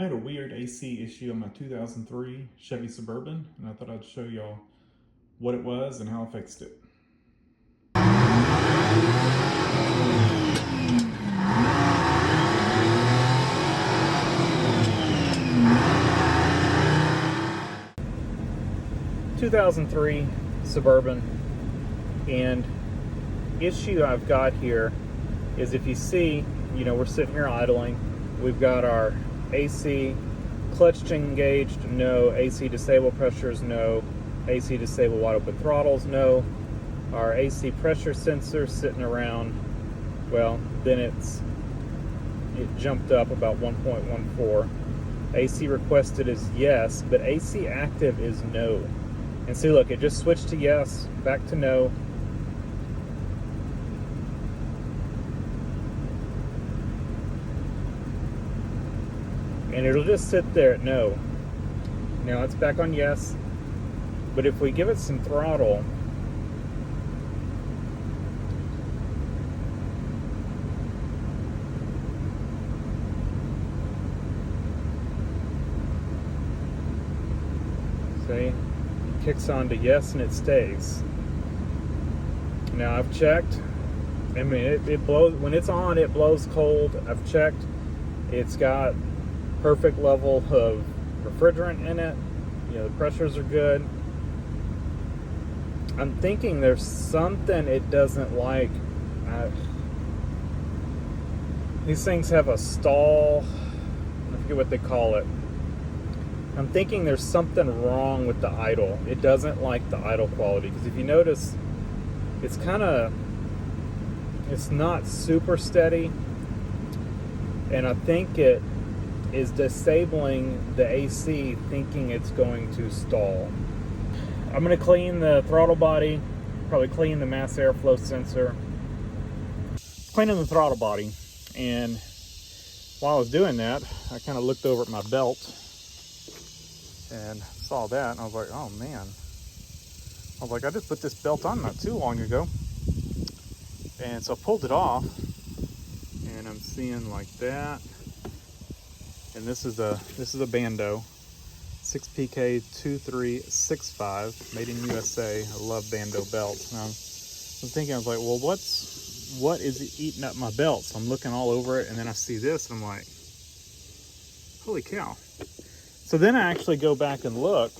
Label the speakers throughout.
Speaker 1: I had a weird AC issue on my 2003 Chevy Suburban, and I thought I'd show y'all what it was and how I fixed it. 2003 Suburban, and issue I've got here is, if you see, we're sitting here idling. We've got our AC clutch engaged, no. AC disable pressures, no. AC disable wide open throttles, no. Our AC pressure sensor sitting around, well, then it jumped up about 1.14. AC requested is yes, but AC active is no. And see, look, it just switched to yes, back to no. And it'll just sit there at no. Now it's back on yes. But if we give it some throttle, see, it kicks on to yes and it stays. Now I've checked. I mean, it blows, when it's on, it blows cold. I've checked. It's got perfect level of refrigerant in it. The pressures are good. I'm thinking there's something it doesn't like. These things have a stall. I forget what they call it. I'm thinking there's something wrong with the idle. It doesn't like the idle quality, because if you notice, it's not super steady, and I think it is disabling the AC, thinking it's going to stall. I'm going to clean the throttle body, probably clean the mass airflow sensor, cleaning the throttle body. And while I was doing that, I kind of looked over at my belt and saw that, and I was like, oh man. I was like, I just put this belt on not too long ago. And so I pulled it off, and I'm seeing like that. And this is a Bando 6PK2365, made in USA. I love Bando belts. And I was thinking, I was like, well, what is eating up my belt? So I'm looking all over it, and then I see this, and I'm like, holy cow. So then I actually go back and look,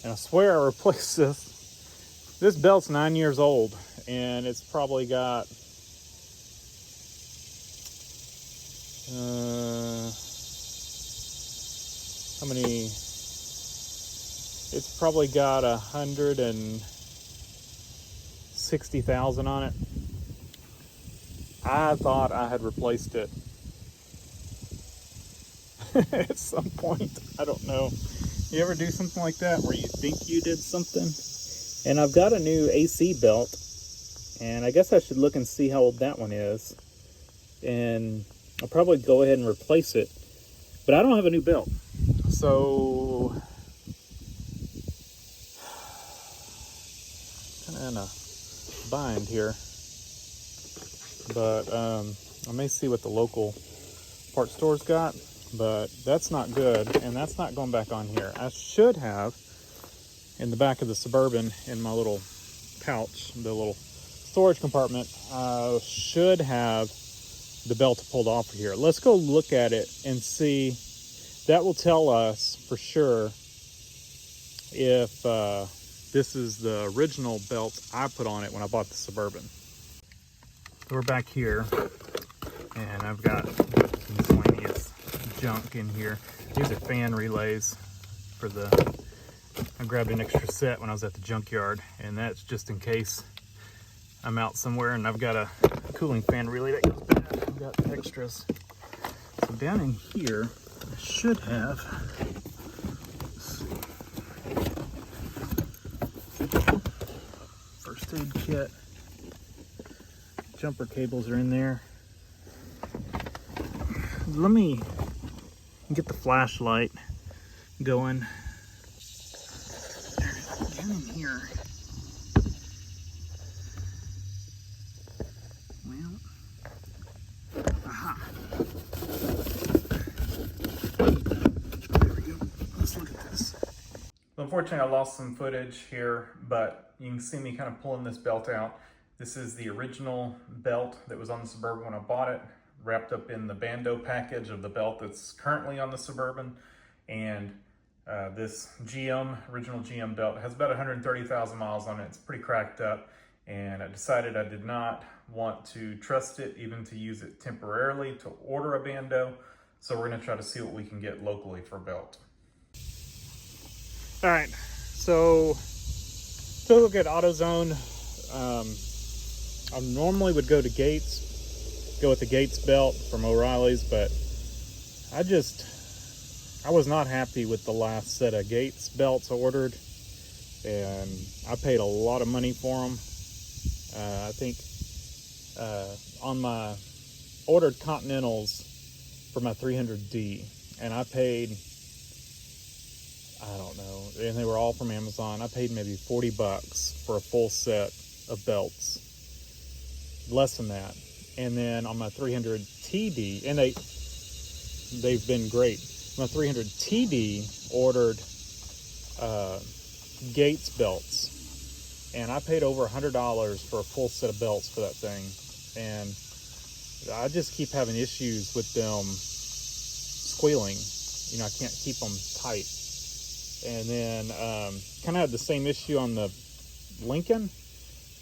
Speaker 1: and I swear I replaced this. This belt's 9 years old, and it's probably got how many? It's probably got 160,000 on it. I thought I had replaced it at some point. I don't know. You ever do something like that where you think you did something? And I've got a new AC belt, and I guess I should look and see how old that one is. And I'll probably go ahead and replace it. But I don't have a new belt. So, kind of in a bind here. But I may see what the local parts store's got. But that's not good, and that's not going back on here. I should have, in the back of the Suburban, in my little pouch, the little storage compartment, I should have the belt pulled off of here. Let's go look at it and see. That will tell us for sure if this is the original belt I put on it when I bought the Suburban. So we're back here, and I've got miscellaneous junk in here. These are fan relays for I grabbed an extra set when I was at the junkyard, and that's just in case I'm out somewhere and I've got a cooling fan relay that goes bad. I've got extras. So down in here, I should have, let's see, first aid kit, jumper cables are in there. Let me get the flashlight going. Down in here, well, aha. unfortunately I lost some footage here, but you can see me kind of pulling this belt out. This is the original belt that was on the Suburban when I bought it, wrapped up in the Bando package of the belt that's currently on the Suburban. And this original GM belt has about 130,000 miles on it. It's pretty cracked up, and I decided I did not want to trust it, even to use it temporarily, to order a Bando. So we're gonna try to see what we can get locally for a belt. All right, so to look at AutoZone, I normally would go to Gates, go with the Gates belt from O'Reilly's, but I was not happy with the last set of Gates belts I ordered, and I paid a lot of money for them. I think on my ordered Continentals for my 300D, and I paid, I don't know, and they were all from Amazon. I paid maybe 40 bucks for a full set of belts, less than that. And then on my 300TD, and they've been great. My 300TD ordered Gates belts, and I paid over $100 for a full set of belts for that thing. And I just keep having issues with them squealing. You know, I can't keep them tight. And then kind of had the same issue on the Lincoln,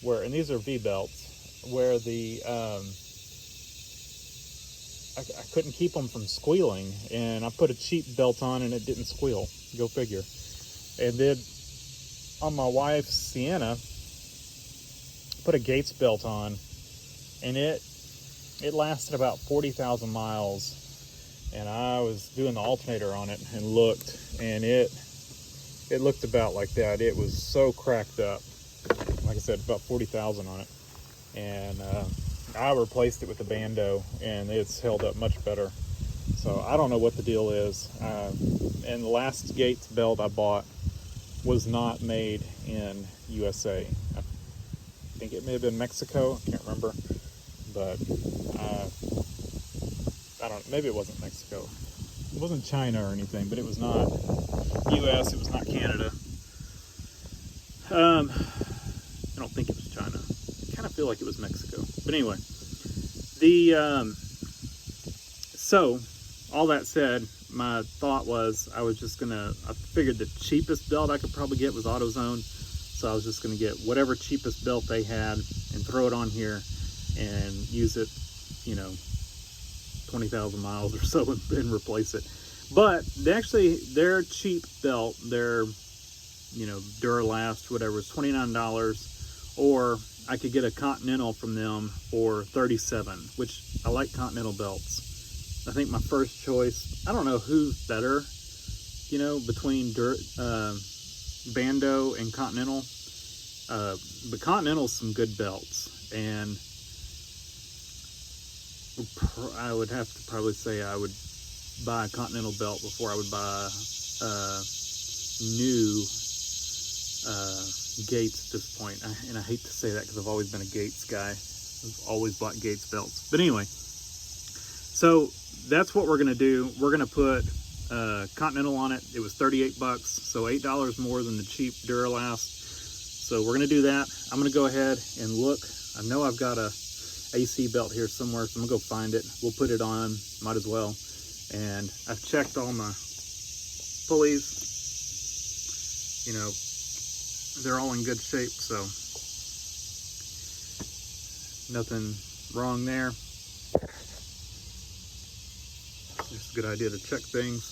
Speaker 1: and these are V belts, where the I couldn't keep them from squealing, and I put a cheap belt on and it didn't squeal. Go figure. And then on my wife's Sienna, put a Gates belt on, and it lasted about 40,000 miles. And I was doing the alternator on it and looked, and it looked about like that. It was so cracked up. Like I said, about 40,000 on it. And I replaced it with the Bando, and it's held up much better. So I don't know what the deal is. And the last Gates belt I bought was not made in USA. I think it may have been Mexico. I can't remember. But I don't. Maybe it wasn't Mexico. It wasn't China or anything, but it was not US. It was not Canada. I don't think it was China. I kind of feel like it was Mexico. But anyway, so all that said, my thought was I figured the cheapest belt I could probably get was AutoZone. So I was just gonna get whatever cheapest belt they had and throw it on here and use it, 20,000 miles or so and replace it. But their cheap belt, their, Duralast, whatever, is $29, or I could get a Continental from them for $37, which I like Continental belts. I think my first choice, I don't know who's better, between Bando and Continental. But Continental's some good belts, and I would have to probably say I would buy a Continental belt before I would buy new Gates at this point. And I hate to say that because I've always been a Gates guy. I've always bought Gates belts. But anyway, so that's what we're going to do. We're going to put Continental on it. It was 38 bucks, so $8 more than the cheap Duralast. So we're going to do that. I'm going to go ahead and look. I know I've got a AC belt here somewhere, so I'm going to go find it. We'll put it on, might as well. And I've checked all my pulleys. They're all in good shape, so nothing wrong there. It's a good idea to check things.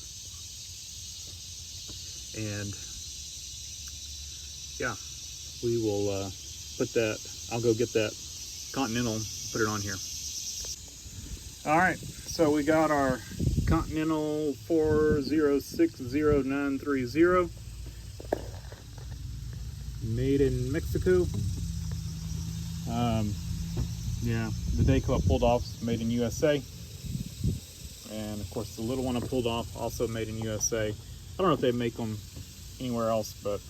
Speaker 1: And yeah, we will put that, I'll go get that Continental, put it on here. All right, so we got our Continental 4060930, made in Mexico. Yeah, the Dayco I pulled off is made in USA. And of course the little one I pulled off, also made in USA. I don't know if they make them anywhere else, but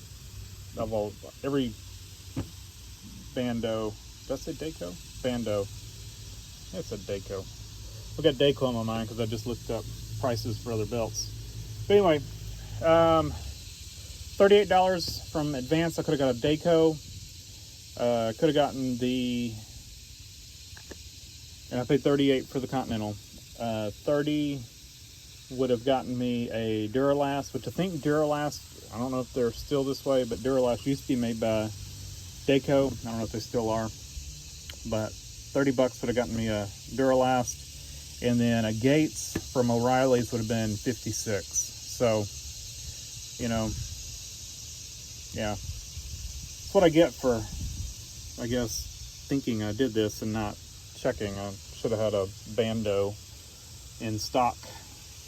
Speaker 1: every Bando, did I say Dayco? Bando. It's a Dayco. I've got Dayco on my mind because I just looked up prices for other belts. But anyway, $38 from Advance. I could have got a Dayco. Could have gotten and I paid $38 for the Continental. $30 would have gotten me a Duralast, which I think Duralast, I don't know if they're still this way, but Duralast used to be made by Dayco. I don't know if they still are, but $30 would have gotten me a Duralast, and then a Gates from O'Reilly's would have been $56. So, you know, yeah, that's what I get for, I guess, thinking I did this and not checking. I should have had a Bando in stock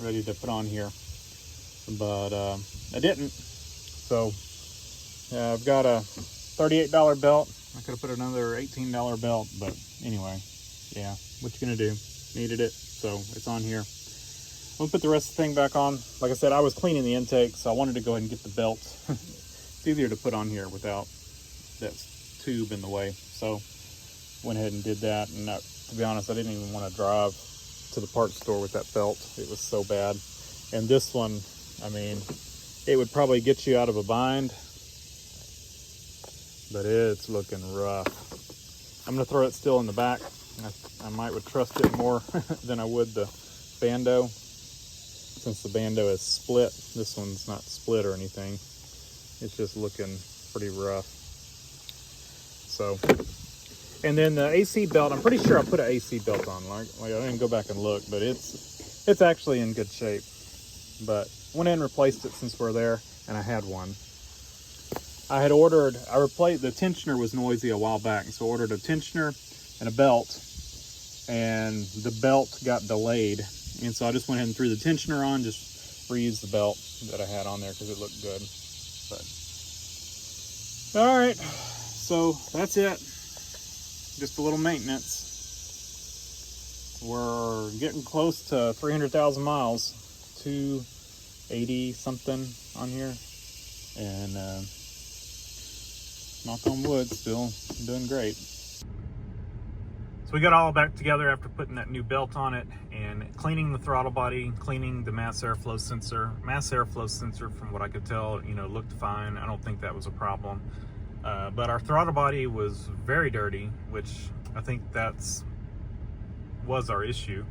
Speaker 1: ready to put on here, but I didn't. So I've got a $38 belt. I could have put another $18 belt, but anyway, yeah, what you gonna do? Needed it, so it's on here. I'm gonna put the rest of the thing back on. Like I said, I was cleaning the intake, so I wanted to go ahead and get the belt. It's easier to put on here without that tube in the way, so went ahead and did that. And to be honest, I didn't even want to drive to the parts store with that belt. It was so bad. And this one, I mean, it would probably get you out of a bind, but it's looking rough. I'm gonna throw it still in the back. I might would trust it more than I would the Bando, since the Bando is split. This one's not split or anything. It's just looking pretty rough. So, and then the AC belt, I'm pretty sure I put an AC belt on. Like I didn't go back and look, but it's actually in good shape. But went in and replaced it since we're there, and I had one. I replaced, the tensioner was noisy a while back, so I ordered a tensioner and a belt, and the belt got delayed. And so I just went ahead and threw the tensioner on, just reused the belt that I had on there because it looked good. But all right, so that's it. Just a little maintenance. We're getting close to 300,000 miles, 280 something on here, and knock on wood, still doing great. So we got all back together after putting that new belt on it and cleaning the throttle body, cleaning the mass airflow sensor. Mass airflow sensor, from what I could tell, looked fine. I don't think that was a problem. But our throttle body was very dirty, which I think was our issue.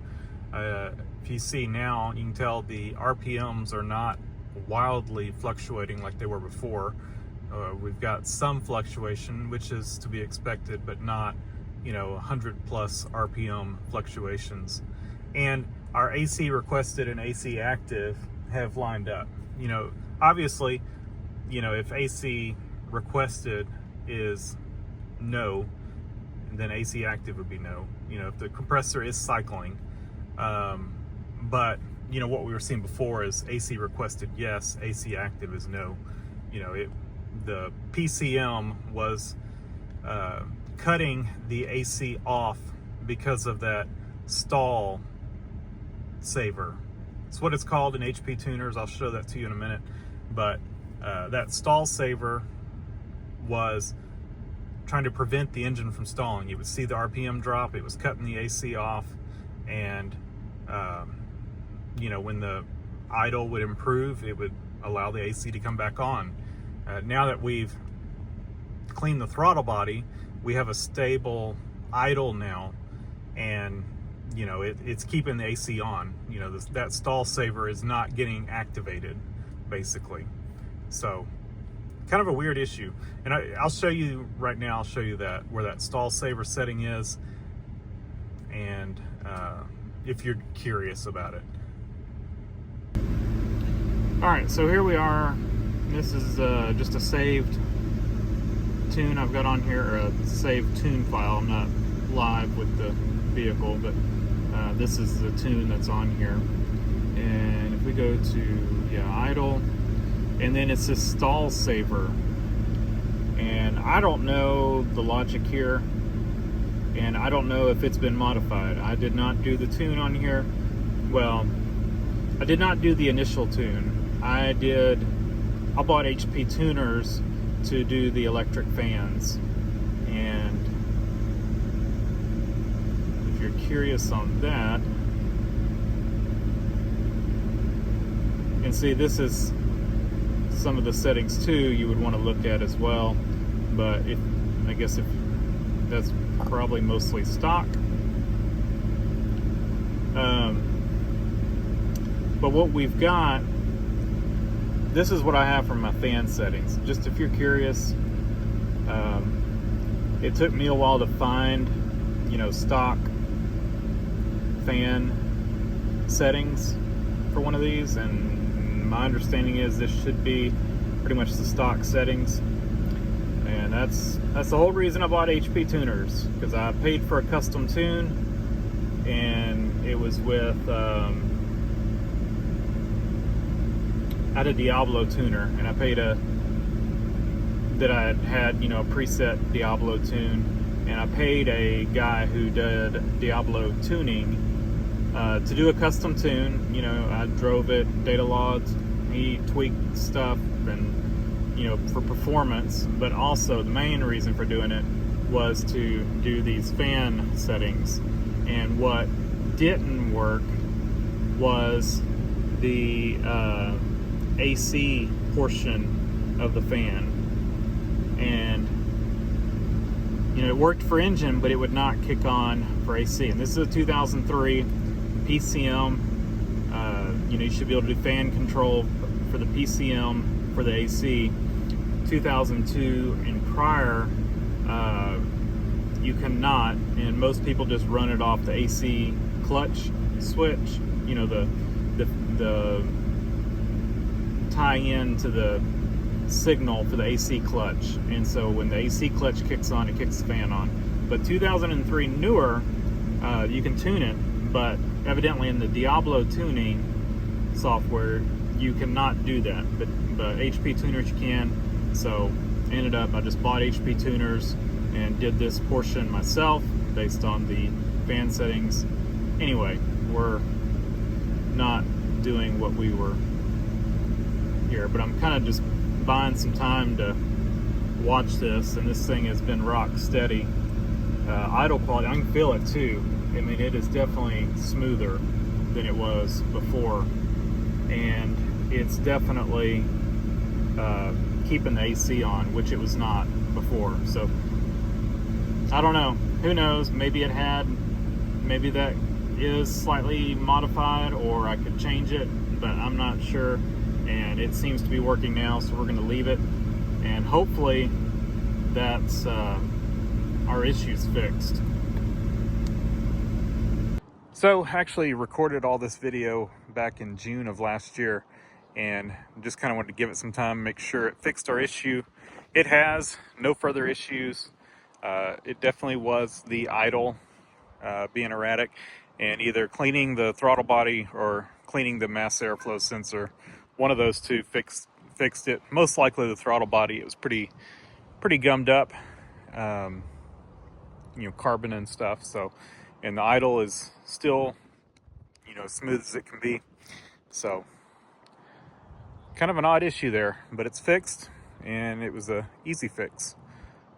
Speaker 1: If you see now, you can tell the RPMs are not wildly fluctuating like they were before. We've got some fluctuation, which is to be expected, but not 100 plus RPM fluctuations. And our AC requested and AC active have lined up. Obviously, if AC requested is no, then AC active would be no. If the compressor is cycling, but what we were seeing before is AC requested yes, AC active is no. The PCM was cutting the AC off because of that stall saver. It's what it's called in HP tuners. I'll show that to you in a minute. But that stall saver was trying to prevent the engine from stalling. You would see the RPM drop. It was cutting the AC off, and when the idle would improve, it would allow the AC to come back on. Now that we've cleaned the throttle body, we have a stable idle now, and it's keeping the AC on. That stall saver is not getting activated, basically. So kind of a weird issue, and I'll show you right now. I'll show you where that stall saver setting is, and if you're curious about it. All right, so here we are. This is just a saved tune I've got on here, or a saved tune file. I'm not live with the vehicle, but this is the tune that's on here. And if we go to idle, and then it's this stall saver, and I don't know the logic here, and I don't know if it's been modified. I did not do the tune on here. Well, I did not do the initial tune. I bought HP tuners to do the electric fans, and if you're curious on that, and see, this is some of the settings too you would want to look at as well. But I guess if that's probably mostly stock. But what we've got, this is what I have for my fan settings. Just if you're curious, it took me a while to find, stock fan settings for one of these, and my understanding is this should be pretty much the stock settings. And that's the whole reason I bought HP tuners, because I paid for a custom tune, and it was with I had a Diablo tuner, and I paid a preset Diablo tune, and I paid a guy who did Diablo tuning to do a custom tune. I drove it, data logged, he tweaked stuff, and for performance. But also the main reason for doing it was to do these fan settings. And what didn't work was the AC portion of the fan. And it worked for engine, but it would not kick on for AC. And this is a 2003 PCM. You should be able to do fan control for the PCM for the AC. 2002 and prior, you cannot, and most people just run it off the AC clutch switch. The tie in to the signal for the AC clutch, and so when the AC clutch kicks on, it kicks the fan on. But 2003 newer, you can tune it, but evidently in the Diablo tuning software you cannot do that, but HP tuners you can. So I just bought HP tuners and did this portion myself based on the fan settings. Anyway, we're not doing what we were here, but I'm kind of just buying some time to watch this, and this thing has been rock steady. Idle quality, I can feel it too. I mean, it is definitely smoother than it was before, and it's definitely keeping the AC on, which it was not before. So I don't know, who knows, maybe that is slightly modified, or I could change it, but I'm not sure. And it seems to be working now, so we're going to leave it, and hopefully that's our issues fixed. So actually recorded all this video back in June of last year, and just kind of wanted to give it some time, make sure it fixed our issue. It has, no further issues. It definitely was the idle being erratic, and either cleaning the throttle body or cleaning the mass airflow sensor. One of those two fixed it. Most likely the throttle body. It was pretty gummed up, carbon and stuff. So, and the idle is still, as smooth as it can be. So, kind of an odd issue there, but it's fixed, and it was a easy fix,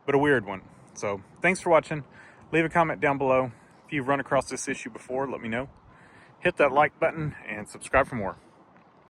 Speaker 1: but a weird one. So, thanks for watching. Leave a comment down below. If you've run across this issue before, let me know. Hit that like button and subscribe for more.